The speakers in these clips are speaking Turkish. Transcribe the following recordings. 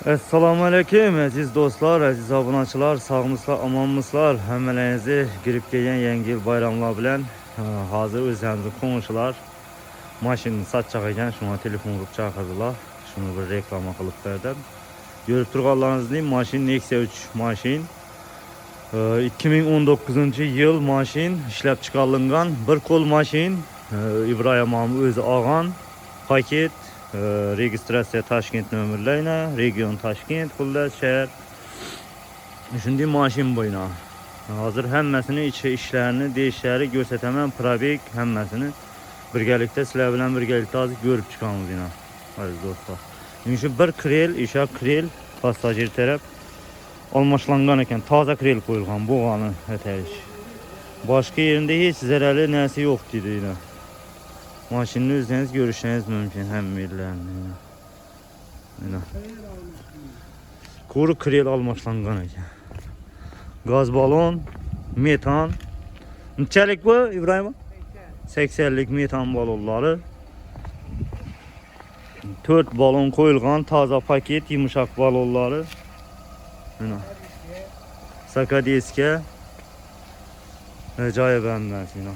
Assalomu alaykum aziz do'stlar, aziz obunachilar, sog'misizlar, omonmisizlar? Hammalaringizni kirib kelgan yangi yil bayramlar bilan hozir o'zlaringizni qo'ng'ishlar mashinani satchaq ekan, shunga telefon urib chaqirdilar. Shuni bir reklama qilib berdim. Görüp turganlaringizdek mashin Nexia 3 mashin. 2019-yıl mashin ishlab chiqarilgan bir qo'l mashin. İbrahim Amı o'zi olgan paket. Registratsiya Toshkent nomerlarına, region Toshkent, xullas shahar. Shunday mashin bo'yna. Hozir hammasini ichi ishlarini, deyishlari ko'rsataman, probek hammasini birgalikda sizlar bilan birgalikda hozir ko'rib chiqamiz yana. Aziz do'stlar. Shu bir krel, eshak krel passajir taraf almashlangan ekan, toza krel qo'yilgan bo'g'ani atayish. Boshqa yerinde hech zararli narsa yo'q dedi yana. Maşını özünüz görüşeniz mümkün hem yerlerini. Kuru krel almışlangan ekan. Gaz balon, metan. Neçalik bu İbrahim? 80'lik metan balonları. 4 balon koyulgan taza paket yumuşak balonları. Sakadeske. Acayip bendersin.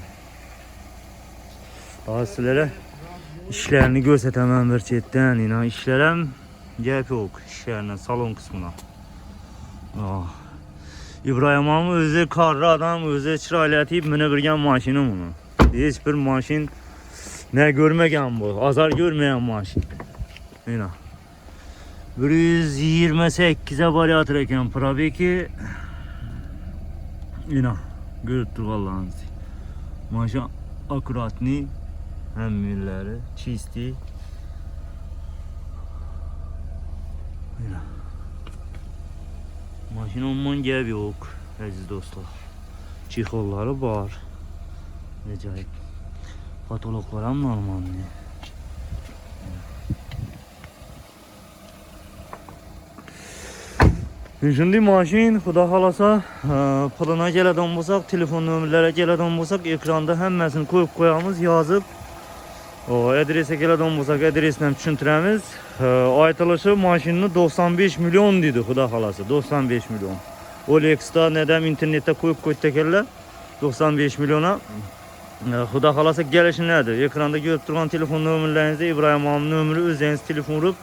Daha sizlere işlerini gösteremem bir çetten. İnan işlerem gap yok işlerine, salon kısmına. İbrahim Amı özü karlı adam, özü çıraylatıyıp minibirgen maşini bunu. Hiçbir maşin ne görmegen bu, azar görmeyen maşin. İnan 128'e varyatır eken probeki. İnan görüp dur Allah'ınızı. Maşin akuratni. Hem milleri çisti. Maşin ondan gel yok aziz dostlar. Çikolları var. Acayip. Patologlar hem normal. Şimdi maşin xudo xolasa puluna keladigan bo'lsak, telefon nomerlariga keladigan bo'lsak, ekranda hammasini qo'yib qo'yamiz, yozib. Adrese keladigan bo'lsak, adresni ham tushuntiramiz. Aytilishi mashinani 95 milyon dedi xudo xolasa, 95 milyon. OLX'da nedam internetda qo'yib qo'ydi ekanlar. 95 milyona. Xudo xolasa kelishiladi. Ekranda ko'rib turgan telefon nomerlaringizda İbrahim Amı nomeri o'zingiz telefon urib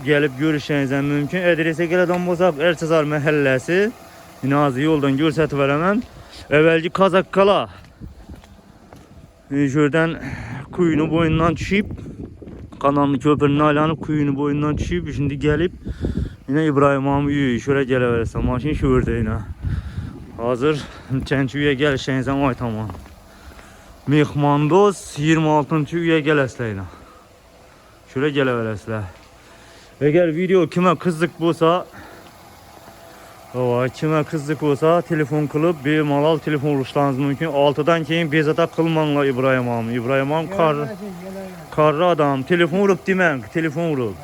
gelip görüşeniz mümkün. Adrese geleden bozak Erçazar mahallesi. Nazı yoldan görseti veremem. Evvelci Kazakkala. Şuradan kuyunu boyundan düşüp kanalını köprünün aylanıp kuyunu boyundan düşüp şimdi gelip yine İbrahim Amı üyü şöyle geleverirse maşin şurada yine. Hazır çençüye gelişeniz ay tamam. Mehmandoz 26. üye gelesle. Şöyle geleveresler. Eğer video kime kızlık olsa, telefon kılıp bir malal telefon ulaşlarınız mümkün. 6'dan keyin bezata kılmanla İbrahim Amı. İbrahim Amı karlı adam. Telefon vurup demek, telefon vurup.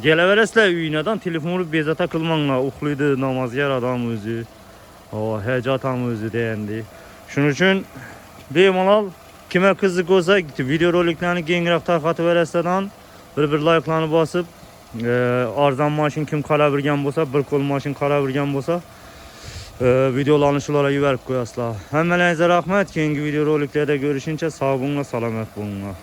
Geleveresler üyüneden telefon vurup bezata kılmanla. Ukluydu namaz yer adam özü. Hecat adam özü deyendi. Şunun için bir malal kime kızlık olsa video roliklerini gengirak tarqatı vereslerden bir like'larını basıp arzan maşin kim qala birgen bolsa, bir qo'l maşin qala birgen bolsa videolarni shularga yuborib qo'yasizlar. Hammalaringizga rahmat. Keyingi video roliklarda görüşünce sog' bo'linglar, salomat bo'linglar.